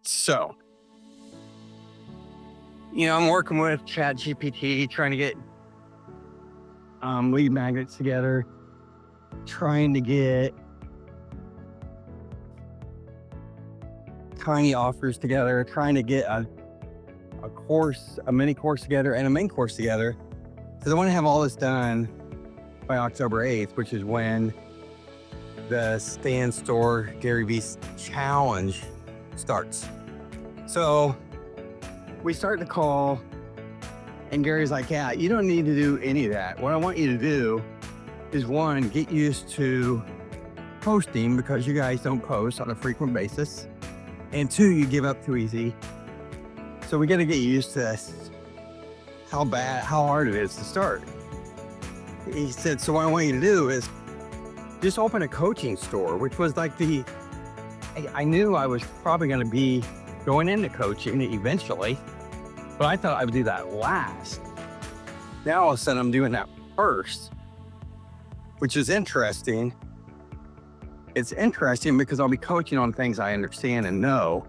So, I'm working with Chat GPT, trying to get lead magnets together, trying to get tiny offers together, trying to get a course, a mini course together, and a main course together. Because I want to have all this done by October 8th, which is when the Stan Store Gary Vee Challenge starts. So we start the call, and Gary's like, yeah, you don't need to do any of that. What I want you to do is, one, get used to posting because you guys don't post on a frequent basis. And two, you give up too easy. So we got to get used to how hard it is to start. He said, so what I want you to do is just open a coaching store, which was like I knew I was probably going to be going into coaching eventually, but I thought I would do that last. Now all of a sudden I'm doing that first, which is interesting. It's interesting because I'll be coaching on things I understand and know,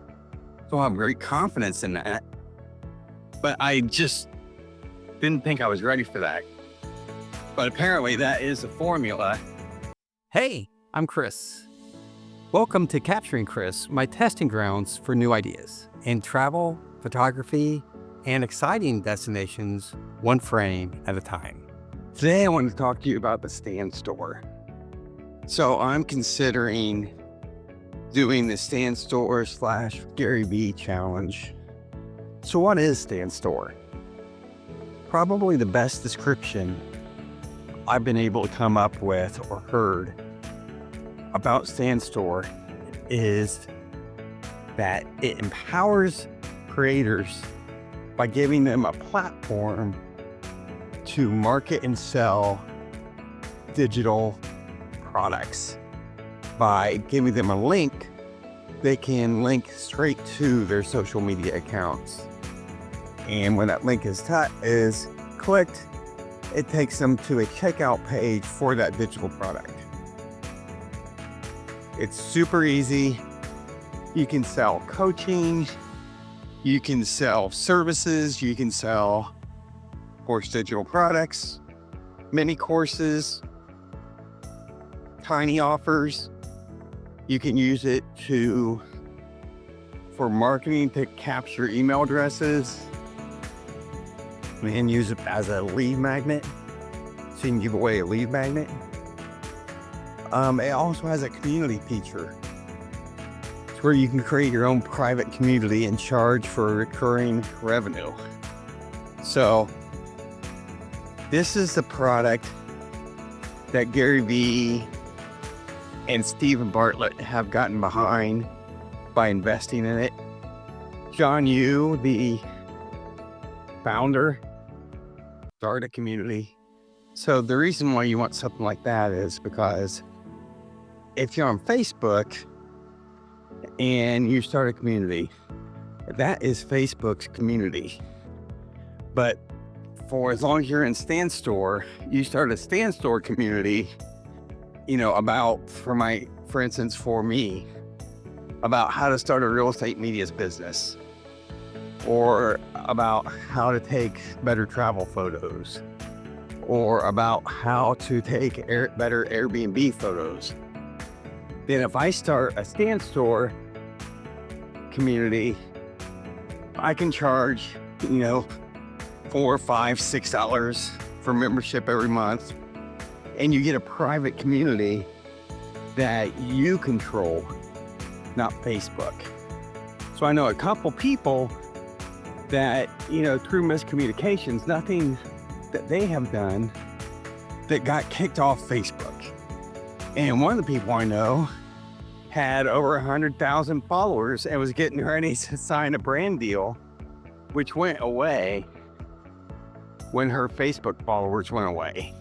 so I have great confidence in that. But I just didn't think I was ready for that. But apparently that is the formula. Hey, I'm Chris. Welcome to Capturing Chris, my testing grounds for new ideas in travel, photography, and exciting destinations, one frame at a time. Today I wanted to talk to you about the Stan Store. So I'm considering doing the Stan Store / Gary Vee challenge. So what is Stan Store? Probably the best description I've been able to come up with or heard about Stan Store is that it empowers creators by giving them a platform to market and sell digital products. By giving them a link, they can link straight to their social media accounts. And when that link is clicked, it takes them to a checkout page for that digital product. It's super easy. You can sell coaching, you can sell services, you can sell course digital products, mini courses, tiny offers. You can use it for marketing to capture email addresses and use it as a lead magnet. So you can give away a lead magnet. It also has a community feature. It's where you can create your own private community and charge for recurring revenue. So this is the product that Gary Vee and Stephen Bartlett have gotten behind by investing in it. John Yu, the founder, started a community. So the reason why you want something like that is because if you're on Facebook and you start a community, that is Facebook's community. But for as long as you're in Stan Store, you start a Stan Store community, for instance, for me, about how to start a real estate media's business, or about how to take better travel photos, or about how to take better Airbnb photos. Then if I start a Stan Store community, I can charge, $4, $5, $6 for membership every month. And you get a private community that you control, not Facebook. So I know a couple people that, through miscommunications, nothing that they have done, that got kicked off Facebook. And one of the people I know had over 100,000 followers and was getting ready to sign a brand deal, which went away when her Facebook followers went away.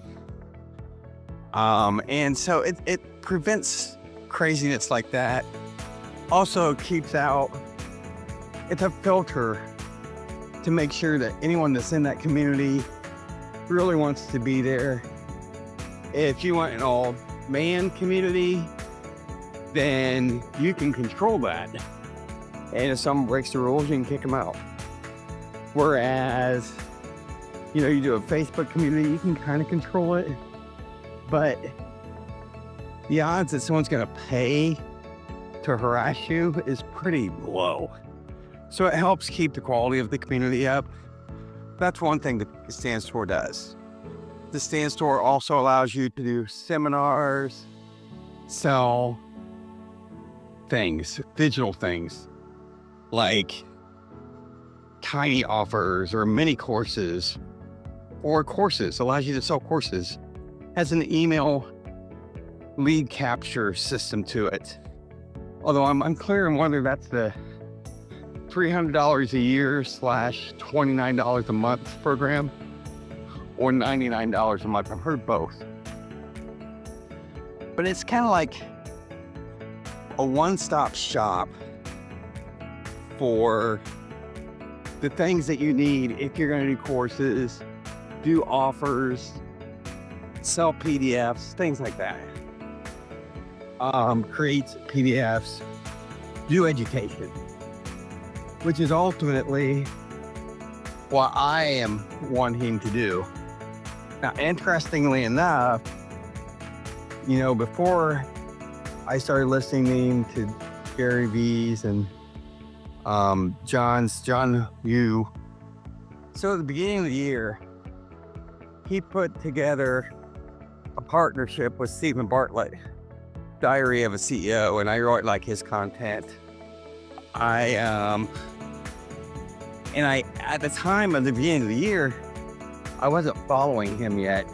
And so it prevents craziness like that. Also keeps out, it's a filter to make sure that anyone that's in that community really wants to be there. If you want an all-man community, then you can control that. And if someone breaks the rules, you can kick them out. Whereas, you do a Facebook community, you can kind of control it. But the odds that someone's going to pay to harass you is pretty low. So it helps keep the quality of the community up. That's one thing that the Stan Store does. The Stan Store also allows you to do seminars, sell things, digital things, like tiny offers or mini courses, or courses. Allows you to sell courses. Has an email lead capture system to it. Although I'm unclear on whether that's the $300 a year / $29 a month program or $99 a month. I've heard both. But it's kind of like a one-stop shop for the things that you need if you're going to do courses, do offers, sell PDFs, things like that. Create PDFs, do education, which is ultimately what I am wanting to do. Now, interestingly enough, before I started listening to Gary Vee's and John Yu, so at the beginning of the year, he put together a partnership with Stephen Bartlett, Diary of a CEO, and I really like his content. At the time of the beginning of the year, I wasn't following him yet,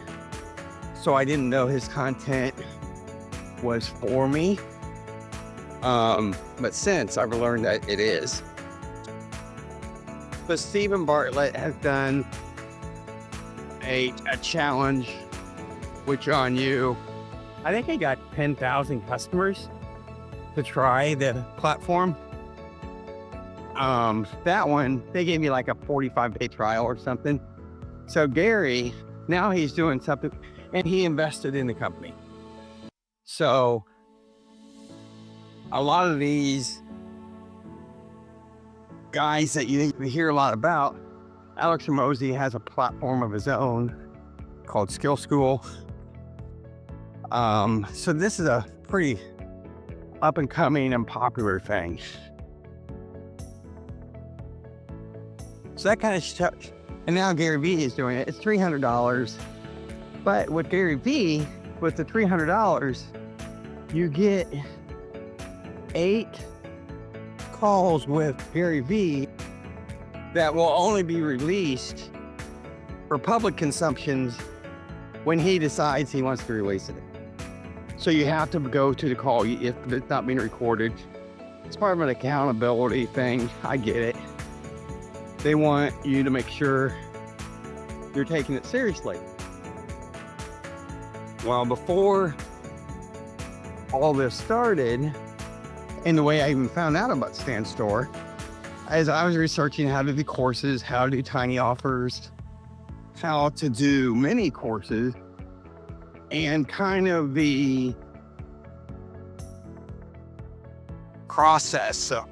so I didn't know his content was for me. But since I've learned that it is. But Stephen Bartlett has done a challenge with John Yu. I think he got 10,000 customers to try the platform. That one, they gave me like a 45-day trial or something. So Gary, now he's doing something, and he invested in the company. So a lot of these guys that you hear a lot about, Alex Hormozi has a platform of his own called Skill School. So this is a pretty up and coming and popular thing. So that kind of stuff. And now Gary Vee is doing it. It's $300. But with Gary Vee, with the $300, you get 8 calls with Gary Vee that will only be released for public consumptions when he decides he wants to release it. So you have to go to the call if it's not being recorded. It's part of an accountability thing. I get it. They want you to make sure you're taking it seriously. Well, before all this started, and the way I even found out about Stan Store, as I was researching how to do courses, how to do tiny offers, how to do mini courses, and kind of the process of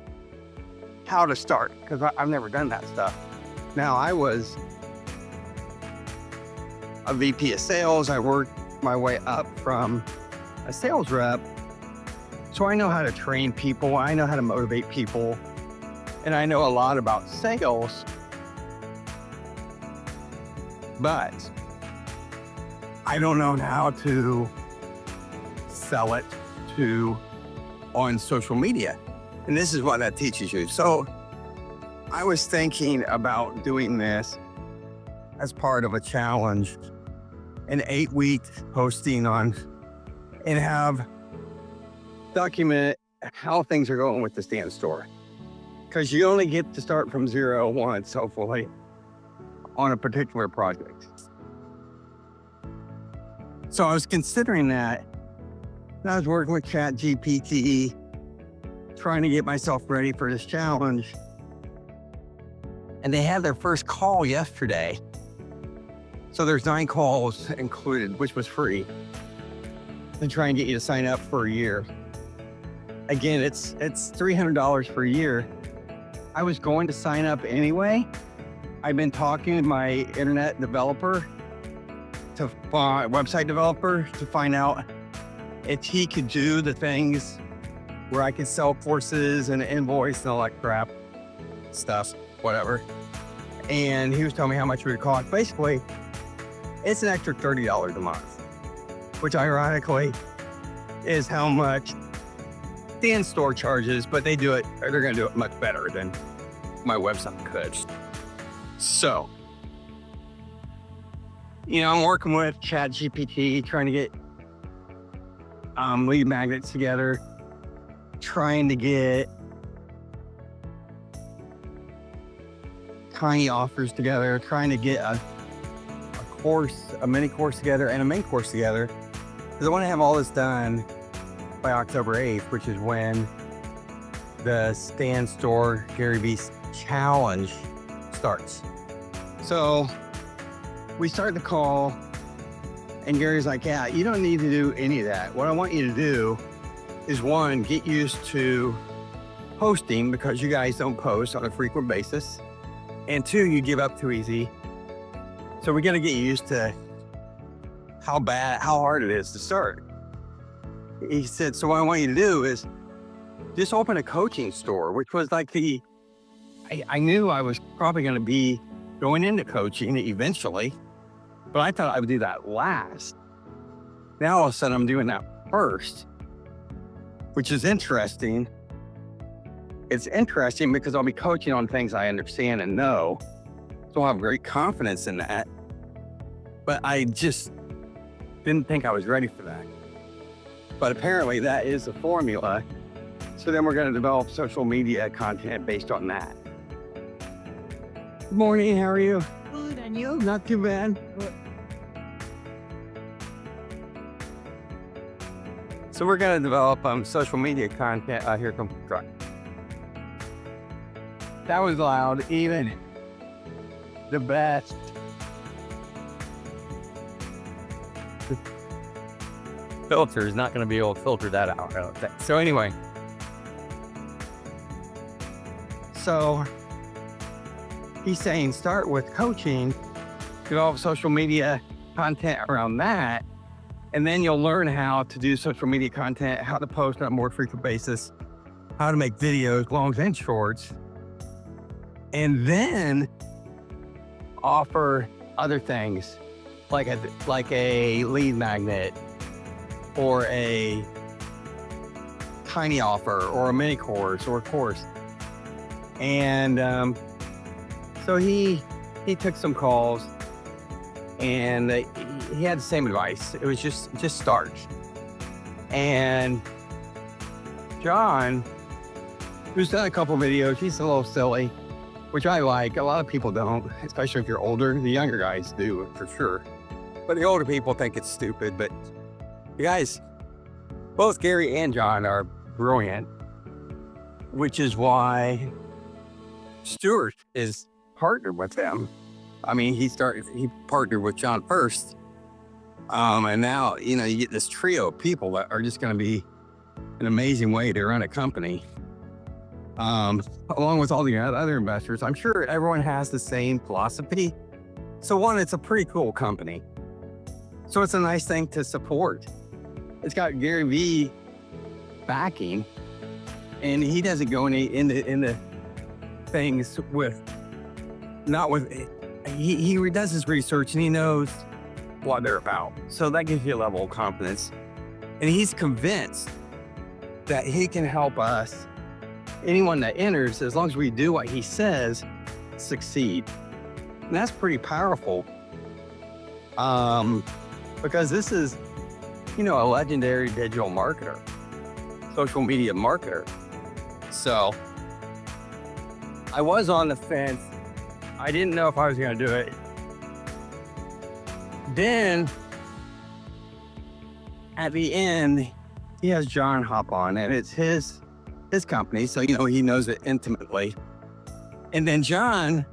how to start, because I've never done that stuff. Now, I was a VP of sales. I worked my way up from a sales rep. So I know how to train people. I know how to motivate people. And I know a lot about sales. But I don't know how to sell it on social media. And this is what that teaches you. So I was thinking about doing this as part of a challenge, an 8-week posting on, and have document how things are going with the Stan Store. Because you only get to start from 0 once, hopefully, on a particular project. So I was considering that, and I was working with ChatGPT, trying to get myself ready for this challenge. And they had their first call yesterday. So there's 9 calls included, which was free, to try and get you to sign up for a year. Again, it's $300 for a year, I was going to sign up anyway. I've been talking to my internet developer, website developer, to find out if he could do the things where I could sell courses and invoice and all that crap stuff, whatever. And he was telling me how much it would cost. Basically, it's an extra $30 a month, which ironically is how much Stan Store charges, but they're going to do it much better than my website could. So, I'm working with ChatGPT, trying to get lead magnets together, trying to get tiny offers together, trying to get a mini course together and a main course together. Because I want to have all this done by October 8th, which is when the Stan Store Gary Vee Challenge starts. So we start the call and Gary's like, yeah, you don't need to do any of that. What I want you to do is, one, get used to posting because you guys don't post on a frequent basis. And two, you give up too easy. So we got to get used to how hard it is to start. He said, so what I want you to do is just open a coaching store, which was like I knew I was probably going to be going into coaching eventually, but I thought I would do that last. Now all of a sudden I'm doing that first, which is interesting. It's interesting because I'll be coaching on things I understand and know. So I have great confidence in that. But I just didn't think I was ready for that. But apparently that is the formula. So then we're going to develop social media content based on that. Good morning, how are you? Good, and you? Not too bad. So we're going to develop social media content. Here comes the truck. That was loud, even the best. Filter is not going to be able to filter that out, I don't think. So anyway. So he's saying start with coaching, develop social media content around that, and then you'll learn how to do social media content, how to post on a more frequent basis, how to make videos, longs and shorts, and then offer other things like a lead magnet or a tiny offer or a mini course or a course. And so he took some calls and he had the same advice. It was just start. And John, who's done a couple videos, he's a little silly, which I like. A lot of people don't, especially if you're older. The younger guys do, for sure. But the older people think it's stupid. But you guys, both Gary and John are brilliant, which is why Stuart is partnered with them. I mean, he partnered with John first. And now, you get this trio of people that are just going to be an amazing way to run a company. Along with all the other investors. I'm sure everyone has the same philosophy. So one, it's a pretty cool company. So it's a nice thing to support. It's got Gary Vee backing, and he doesn't go into things he does his research and he knows what they're about. So that gives you a level of confidence. And he's convinced that he can help us, anyone that enters, as long as we do what he says, succeed. And that's pretty powerful. Because this is, a legendary digital marketer, social media marketer. So I was on the fence. I didn't know if I was going to do it. Then at the end, he has John hop on, and it's his company. So, he knows it intimately. And then John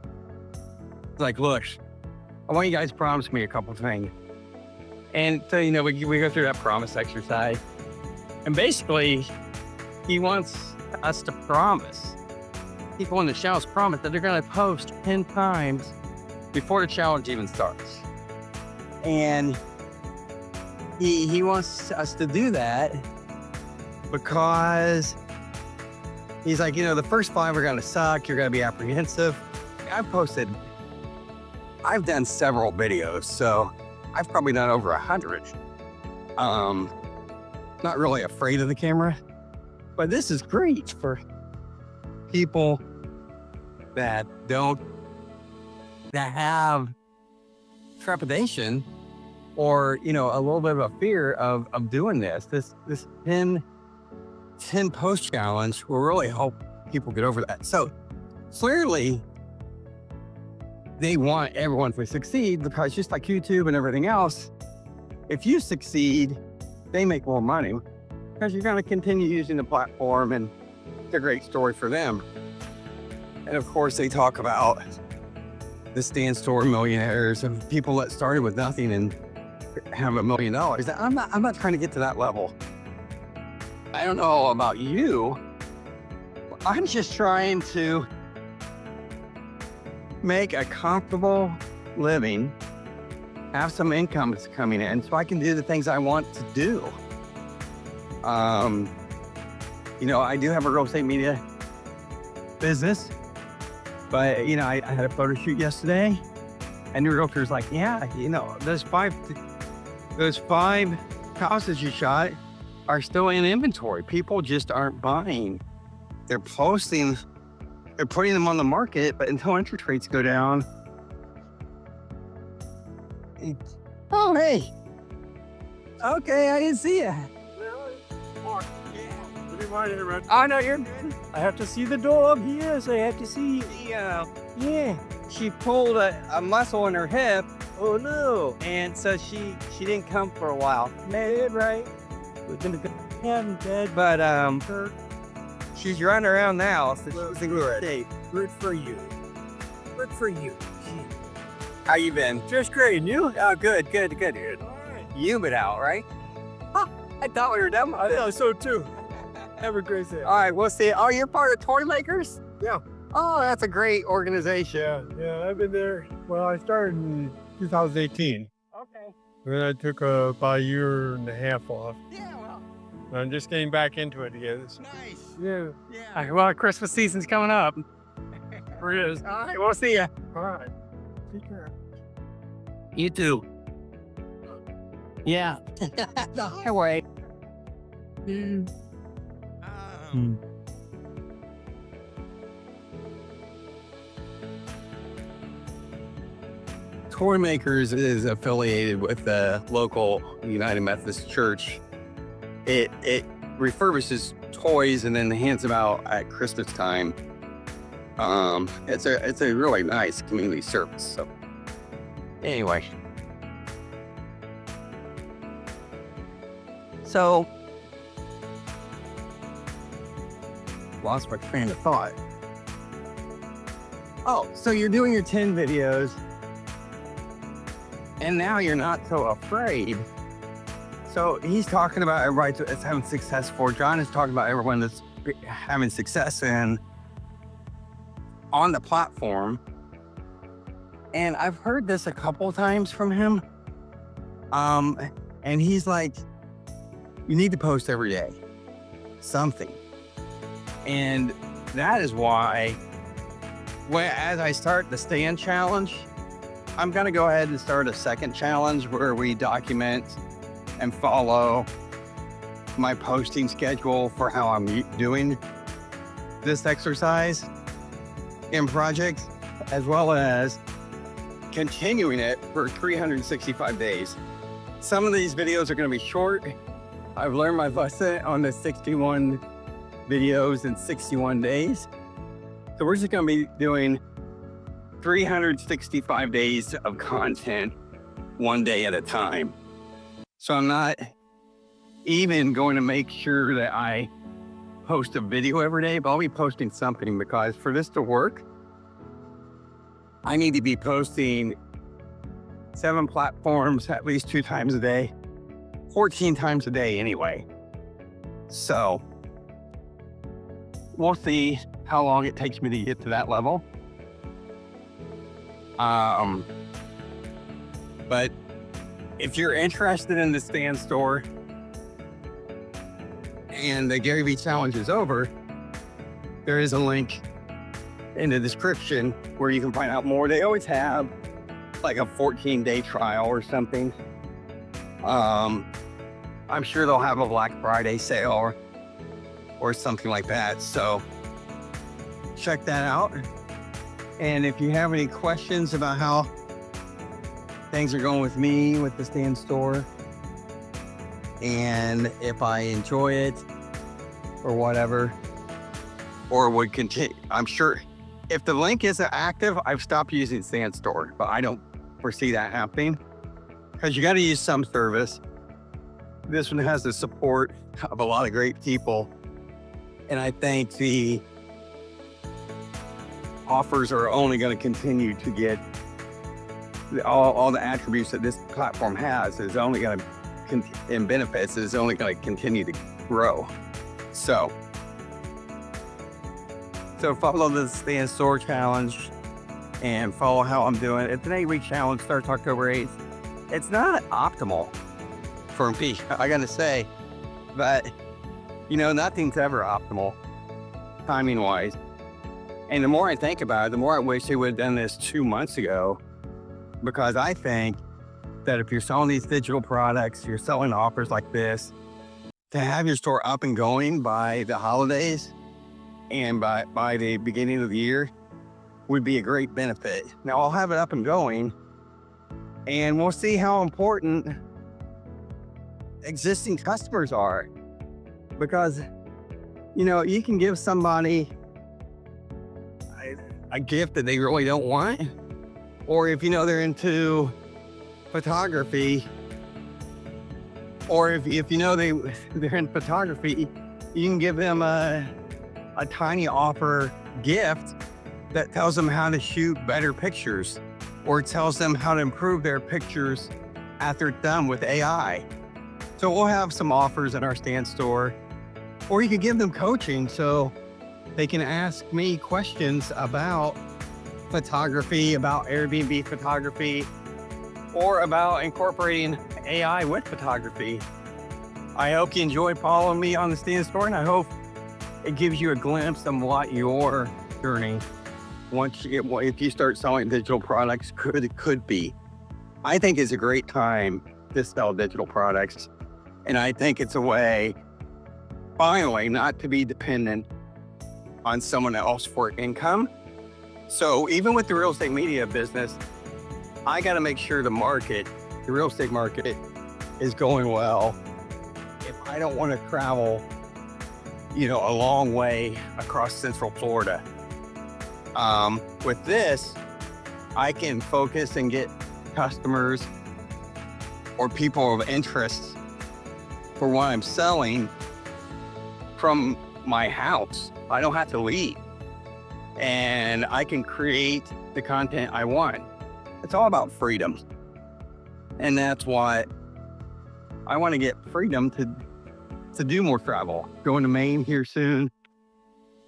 is like, look, I want you guys to promise me a couple things. And so, we go through that promise exercise. And basically, he wants us to promise people in the challenge promise that they're going to post 10 times before the challenge even starts. And he wants us to do that because he's like, the first 5 are going to suck. You're going to be apprehensive. I've done several videos, so I've probably done over 100. Not really afraid of the camera, but this is great for people that have trepidation or, a little bit of a fear of doing this. This 10 post challenge will really help people get over that. So clearly they want everyone to succeed, because just like YouTube and everything else, if you succeed, they make more money because you're going to continue using the platform, and it's a great story for them. And of course, they talk about the Stan Store millionaires and people that started with nothing and have $1 million. I'm not trying to get to that level. I don't know about you. I'm just trying to make a comfortable living, have some income that's coming in so I can do the things I want to do. I do have a real estate media business, but I had a photo shoot yesterday, and the realtor's like, yeah, those five houses you shot are still in inventory. People just aren't buying. They're putting them on the market, but until interest rates go down. Oh, hey. Okay, I didn't see you. Oh, no, you're good. I have to see the dog. Yes, I have to see. Yeah. She pulled a muscle in her hip, Oh, no. and so she didn't come for a while. Dead, right? I'm dead, but she's running around now. So she's in good shape. Good for you. Good for you. How you been? Just great. And you? Oh, good. All right. You been out, right? I thought we were done. Yeah, so too. Have a great day. All right, we'll see. Oh, you're part of Toy Makers? Yeah. Oh, that's a great organization. Yeah, I've been there. Well, I started in 2018. Okay. Then I took about a year and a half off. Yeah, well, I'm just getting back into it again. nice. Yeah. Yeah. Well, Christmas season's coming up. There it is. All right, we'll see you. All right. Take care. You too. Yeah. Hi, Wade. Toy Makers is affiliated with the local United Methodist Church. It refurbishes toys and then hands them out at Christmas time. It's a really nice community service. So anyway, so lost my train of thought. Oh, so you're doing your 10 videos, and now you're not so afraid. So he's talking about everybody that's having success for. John is talking about everyone that's having success on the platform. And I've heard this a couple times from him. And he's like, you need to post every day, something. And that is why, as I start the Stand Challenge, I'm gonna go ahead and start a second challenge where we document and follow my posting schedule for how I'm doing this exercise in projects, as well as continuing it for 365 days. Some of these videos are gonna be short. I've learned my lesson on the 61 videos in 61 days. So we're just gonna be doing 365 days of content, one day at a time. So I'm not even going to make sure that I post a video every day, but I'll be posting something, because for this to work, I need to be posting 7 platforms at least 2 times a day, 14 times a day anyway. So we'll see how long it takes me to get to that level. But if you're interested in the Stan Store and the Gary Vee Challenge is over, there is a link in the description where you can find out more. They always have like a 14-day trial or something. I'm sure they'll have a Black Friday sale or something like that. So check that out. And if you have any questions about how things are going with me with the Stan Store, and if I enjoy it or whatever, or would continue, I'm sure if the link isn't active, I've stopped using Stan Store, but I don't foresee that happening because you got to use some service. This one has the support of a lot of great people. And I think the offers are only going to continue to get all the attributes that this platform has is only going to, in benefits, is only going to continue to grow. So follow the Stan Store challenge and follow how I'm doing. It's an 8-week challenge, starts October 8th. It's not optimal for me, I gotta say, but nothing's ever optimal timing wise. And the more I think about it, the more I wish they would have done this 2 months ago, because I think that if you're selling these digital products, you're selling offers like this, to have your store up and going by the holidays and by the beginning of the year would be a great benefit. Now I'll have it up and going, and we'll see how important existing customers are, because you can give somebody a gift that they really don't want, or if they're into photography, or if they're in photography, you can give them a tiny offer gift that tells them how to shoot better pictures, or tells them how to improve their pictures after it's done with AI. So we'll have some offers in our Stan Store, or you can give them coaching so they can ask me questions about photography, about Airbnb photography, or about incorporating AI with photography. I hope you enjoy following me on the Stan Store, and I hope it gives you a glimpse of what your journey, if you start selling digital products, could be. I think it's a great time to sell digital products. And I think it's a way, finally, not to be dependent on someone else for income. So even with the real estate media business, I got to make sure the real estate market is going well. If I don't want to travel, a long way across Central Florida. With this, I can focus and get customers or people of interest for what I'm selling from my house. I don't have to leave, and I can create the content I want. It's all about freedom. And that's why I want to get freedom to do more travel. Going to Maine here soon.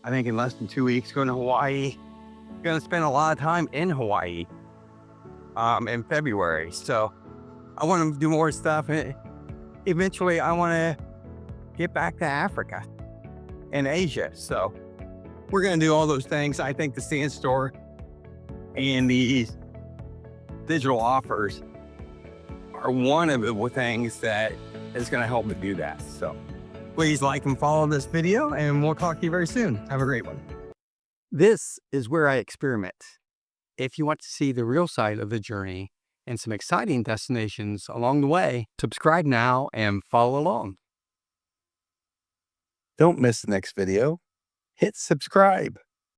I think in less than 2 weeks, going to Hawaii. Going to spend a lot of time in Hawaii in February. So I want to do more stuff. Eventually, I want to get back to Africa and Asia. So we're going to do all those things. I think the Stan Store and these digital offers are one of the things that is going to help me do that. So please like and follow this video, and we'll talk to you very soon. Have a great one. This is where I experiment. If you want to see the real side of the journey and some exciting destinations along the way, subscribe now and follow along. Don't miss the next video. Hit subscribe.